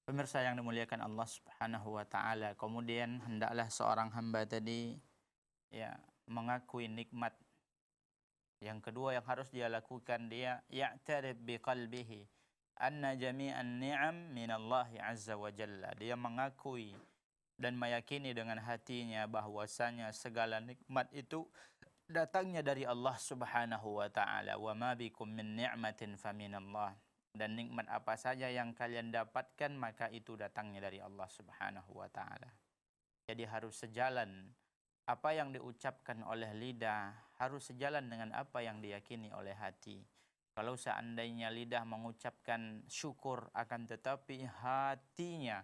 Pemirsa yang dimuliakan Allah Subhanahu wa taala, kemudian hendaklah seorang hamba tadi mengakui nikmat. Yang kedua yang harus dia lakukan, dia ya'tarif biqalbihi anna jami'an ni'am min Allah azza wa jalla. Dia mengakui dan meyakini dengan hatinya bahwasanya segala nikmat itu datangnya dari Allah Subhanahu wa taala. Wa ma bikum min ni'matin faminallah. Dan nikmat apa saja yang kalian dapatkan maka itu datangnya dari Allah Subhanahu wa taala. Jadi harus sejalan apa yang diucapkan oleh lidah, harus sejalan dengan apa yang diyakini oleh hati. Kalau seandainya lidah mengucapkan syukur, akan tetapi hatinya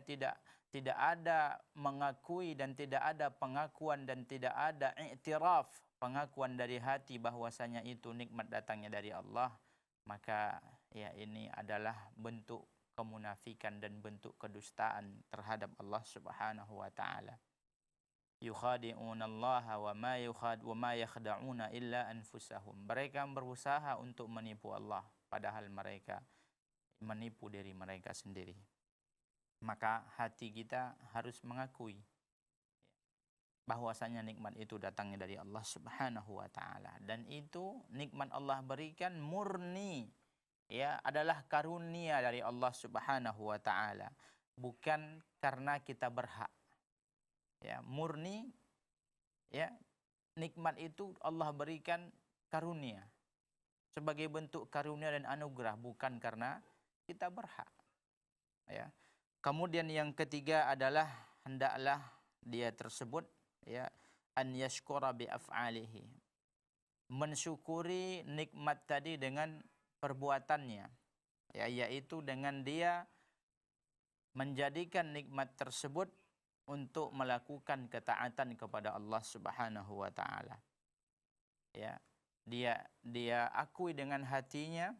tidak ada mengakui dan tidak ada pengakuan dan tidak ada i'tiraf, pengakuan dari hati bahwasanya itu nikmat datangnya dari Allah, maka ini adalah bentuk kemunafikan dan bentuk kedustaan terhadap Allah Subhanahu wa taala. Yukhadi'una Allah wa ma yakhda'una illa anfusahum. Mereka berusaha untuk menipu Allah, padahal mereka menipu diri mereka sendiri. Maka hati kita harus mengakui bahwasanya nikmat itu datangnya dari Allah Subhanahu wa taala, dan itu nikmat Allah berikan murni adalah karunia dari Allah Subhanahu wa taala, bukan karena kita berhak. Murni nikmat itu Allah berikan karunia sebagai bentuk karunia dan anugerah, bukan karena kita berhak. Kemudian yang ketiga adalah hendaklah dia tersebut an yashkura bi af'alihi, mensyukuri nikmat tadi dengan perbuatannya, yaitu dengan dia menjadikan nikmat tersebut untuk melakukan ketaatan kepada Allah Subhanahu wa taala. Dia akui dengan hatinya,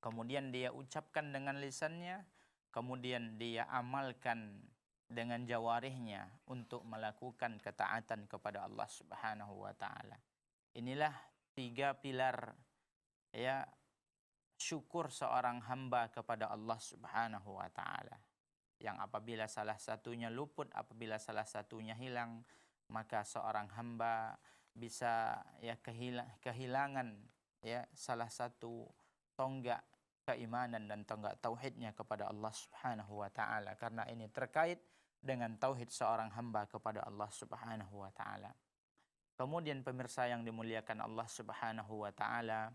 kemudian dia ucapkan dengan lisannya, kemudian dia amalkan dengan jawarihnya untuk melakukan ketaatan kepada Allah Subhanahu wa taala. Inilah 3 pilar syukur seorang hamba kepada Allah Subhanahu wa taala. Yang apabila salah satunya luput, apabila salah satunya hilang, maka seorang hamba bisa kehilangan salah satu tonggak keimanan dan tonggak tauhidnya kepada Allah Subhanahu wa taala, karena ini terkait dengan tauhid seorang hamba kepada Allah Subhanahu wa taala. Kemudian pemirsa yang dimuliakan Allah Subhanahu wa taala,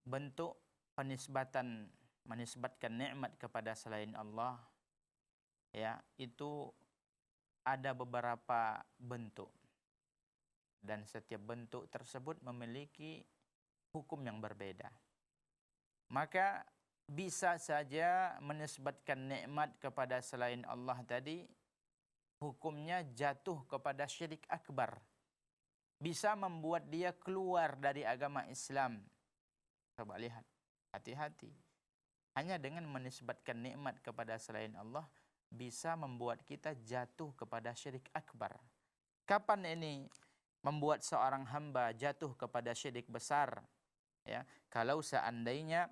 bentuk menisbatkan nikmat kepada selain Allah itu ada beberapa bentuk, dan setiap bentuk tersebut memiliki hukum yang berbeda. Maka bisa saja menisbatkan nikmat kepada selain Allah tadi hukumnya jatuh kepada syirik akbar, bisa membuat dia keluar dari agama Islam. Coba lihat, hati-hati. Hanya dengan menisbatkan nikmat kepada selain Allah bisa membuat kita jatuh kepada syirik akbar. Kapan ini membuat seorang hamba jatuh kepada syirik besar? Kalau seandainya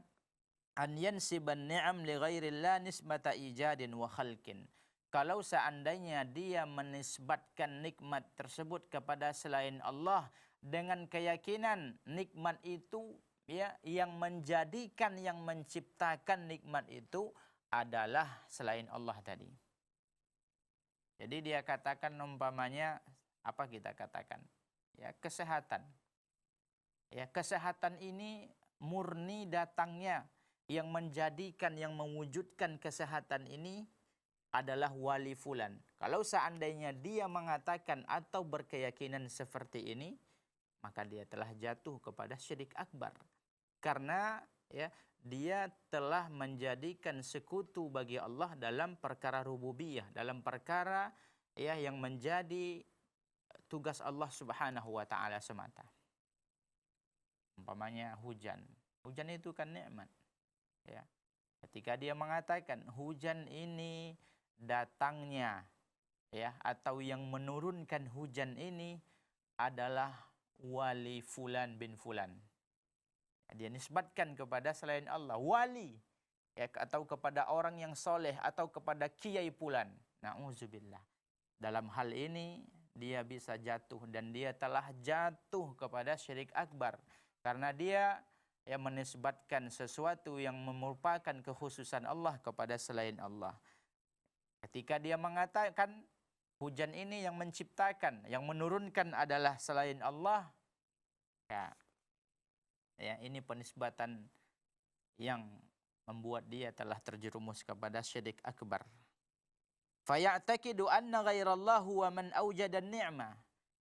an yansiban ni'am li ghairillah nisbata ijadin wa khalqin. Kalau seandainya dia menisbatkan nikmat tersebut kepada selain Allah dengan keyakinan nikmat itu yang menjadikan, yang menciptakan nikmat itu adalah selain Allah tadi. Jadi dia katakan umpamanya, apa kita katakan? Kesehatan. Kesehatan ini murni datangnya, yang menjadikan, yang mewujudkan kesehatan ini adalah wali fulan. Kalau seandainya dia mengatakan atau berkeyakinan seperti ini, maka dia telah jatuh kepada syirik akbar. Karena dia telah menjadikan sekutu bagi Allah dalam perkara rububiyah, dalam perkara yang menjadi tugas Allah Subhanahu wa taala semata. Umpamanya hujan. Hujan itu kan nikmat. Ketika dia mengatakan hujan ini datangnya atau yang menurunkan hujan ini adalah wali fulan bin fulan. Dia nisbatkan kepada selain Allah, wali ya, atau kepada orang yang soleh, atau kepada kiai pulan. Na'udzubillah. Dalam hal ini dia bisa jatuh, dan dia telah jatuh kepada syirik akbar. Karena dia yang menisbatkan sesuatu yang merupakan kekhususan Allah kepada selain Allah. Ketika dia mengatakan hujan ini yang menciptakan, yang menurunkan adalah selain Allah, ya ini penisbatan yang membuat dia telah terjerumus kepada syirik akbar. Faya'taqidu anna ghairallahu wa man awjada ni'mah.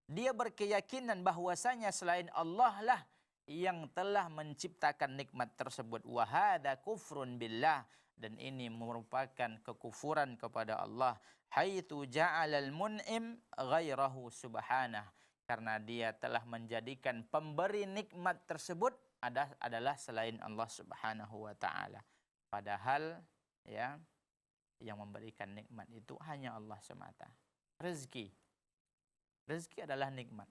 Dia berkeyakinan bahwasanya selain Allah lah yang telah menciptakan nikmat tersebut. Wa hadza kufrun billah, dan ini merupakan kekufuran kepada Allah. Haitsu ja'alal mun'im ghairahu subhanah, karena dia telah menjadikan pemberi nikmat tersebut adalah selain Allah Subhanahu wa taala. Padahal ya, yang memberikan nikmat itu hanya Allah semata. Rezeki adalah nikmat.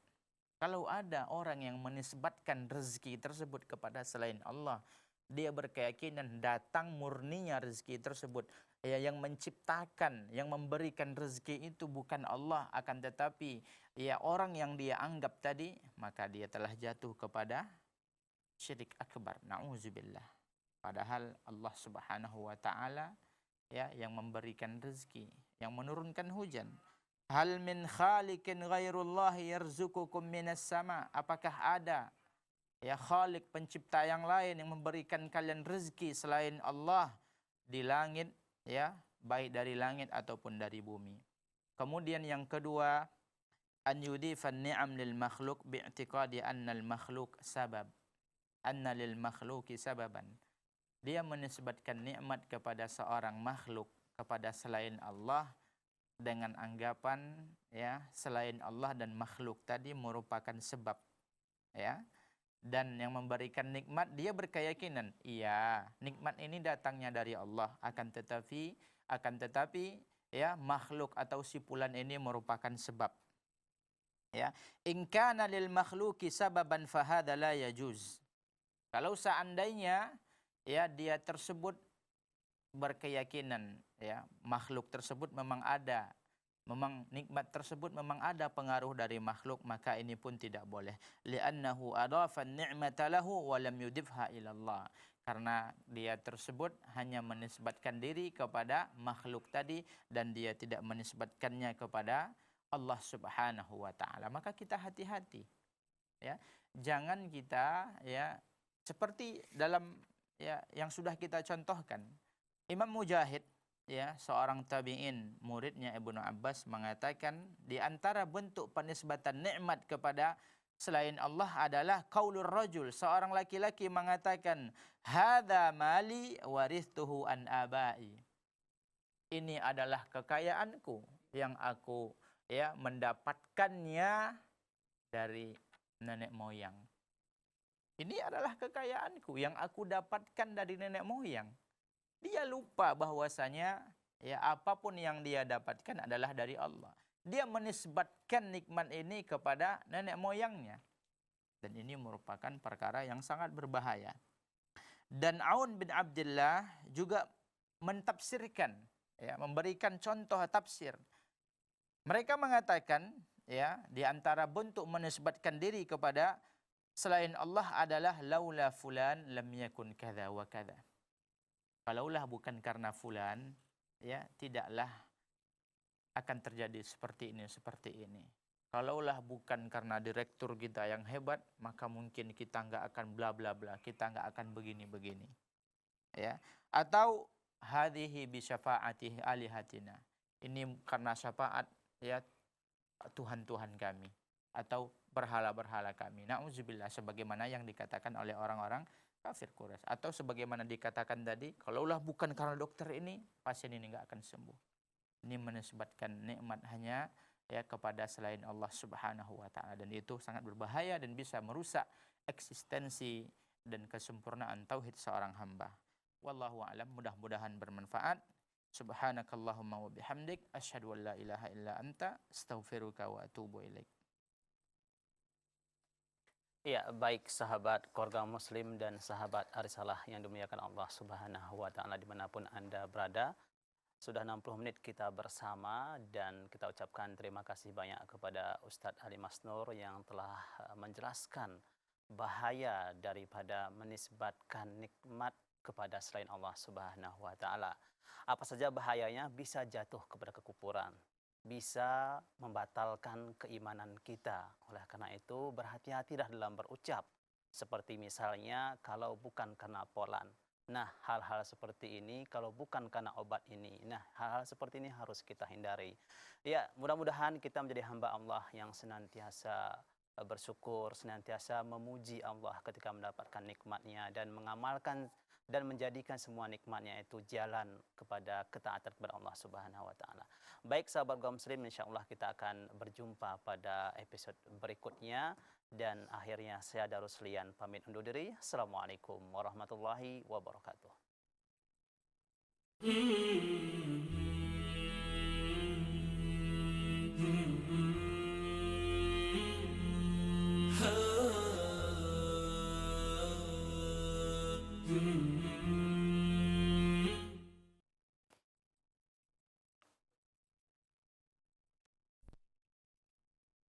Kalau ada orang yang menisbatkan rezeki tersebut kepada selain Allah, dia berkeyakinan datang murninya rezeki tersebut. Ya, yang menciptakan, yang memberikan rezeki itu bukan Allah, akan tetapi ya orang yang dia anggap tadi, maka dia telah jatuh kepada syirik akbar. Na'udzubillah. Padahal Allah Subhanahu wa taala ya yang memberikan rezeki, yang menurunkan hujan. Hal min khaliqin ghairullahi yarzuqukum minas sama. Apakah ada ya khalik, pencipta yang lain yang memberikan kalian rezeki selain Allah di langit, ya, baik dari langit ataupun dari bumi. Kemudian yang kedua, an yudifan ni'am lil makhluk bi'tiqadi anna al makhluk sabab. Anna lil makhluki sababan. Dia menisbatkan nikmat kepada seorang makhluk, kepada selain Allah, dengan anggapan ya selain Allah dan makhluk tadi merupakan sebab, ya. Dan yang memberikan nikmat dia berkeyakinan, iya, nikmat ini datangnya dari Allah, akan tetapi ya makhluk atau si fulan ini merupakan sebab. Ya, in kana lil makhluki sababan fa hadza la yajuz. Kalau seandainya ya dia tersebut berkeyakinan ya makhluk tersebut memang ada, memang nikmat tersebut memang ada pengaruh dari makhluk, maka ini pun tidak boleh. Li'annahu adafa an-ni'mata lahu wa lam yudifha ila Allah. Karena dia tersebut hanya menisbatkan diri kepada makhluk tadi dan dia tidak menisbatkannya kepada Allah Subhanahu wa taala. Maka kita hati-hati. Ya, jangan kita ya seperti dalam ya yang sudah kita contohkan. Imam Mujahid ya, seorang tabi'in, muridnya Ibnu Abbas, mengatakan di antara bentuk penisbatan nikmat kepada selain Allah adalah qaulur rajul, seorang laki-laki mengatakan, hadza mali warithtuhu an abai. Ini adalah kekayaanku yang aku ya mendapatkannya dari nenek moyang. Ini adalah kekayaanku yang aku dapatkan dari nenek moyang. Dia lupa bahwasanya ya apapun yang dia dapatkan adalah dari Allah. Dia menisbatkan nikmat ini kepada nenek moyangnya. Dan ini merupakan perkara yang sangat berbahaya. Dan Aun bin Abdullah juga mentafsirkan, ya, memberikan contoh tafsir. Mereka mengatakan, ya, di antara bentuk menisbatkan diri kepada selain Allah adalah laula fulan lam yakun kadza wa kadza. Kalaulah bukan karena fulan, ya, tidaklah akan terjadi seperti ini, seperti ini. Kalaulah bukan karena direktur kita yang hebat, maka mungkin kita enggak akan bla bla bla, kita enggak akan begini-begini. Ya, atau hadhihi bi syafaatihi alihatina. Ini karena syafaat ya Tuhan-Tuhan kami atau berhala-berhala kami. Na'udzubillah, sebagaimana yang dikatakan oleh orang-orang kafir Quraisy. Atau sebagaimana dikatakan tadi, kalaulah bukan karena dokter ini, pasien ini enggak akan sembuh. Ini menisbatkan nikmat hanya ya kepada selain Allah Subhanahu wa taala, dan itu sangat berbahaya dan bisa merusak eksistensi dan kesempurnaan tauhid seorang hamba. Wallahu a'lam, mudah-mudahan bermanfaat. Subhanakallahumma wa bihamdik asyhadu an la ilaha illa anta astaghfiruka wa atubu ilaik. Ya, baik sahabat keluarga muslim dan sahabat Arisalah yang dimuliakan Allah Subhanahu wa taala dimanapun Anda berada. Sudah 60 menit kita bersama dan kita ucapkan terima kasih banyak kepada Ustadz Ali Masnur yang telah menjelaskan bahaya daripada menisbatkan nikmat kepada selain Allah Subhanahu wa taala. Apa saja bahayanya? Bisa jatuh kepada kekufuran, bisa membatalkan keimanan kita. Oleh karena itu, berhati-hatilah dalam berucap. Seperti misalnya kalau bukan karena polan. Nah, hal-hal seperti ini kalau bukan karena obat ini. Nah, hal-hal seperti ini harus kita hindari. Ya, mudah-mudahan kita menjadi hamba Allah yang senantiasa bersyukur, senantiasa memuji Allah ketika mendapatkan nikmatnya dan mengamalkan dan menjadikan semua nikmatnya itu jalan kepada ketaatan kepada Allah Subhanahu wa taala. Baik sahabat kaum muslim, insyaallah kita akan berjumpa pada episode berikutnya dan akhirnya saya Darus Lian pamit undur diri. Assalamualaikum warahmatullahi wabarakatuh.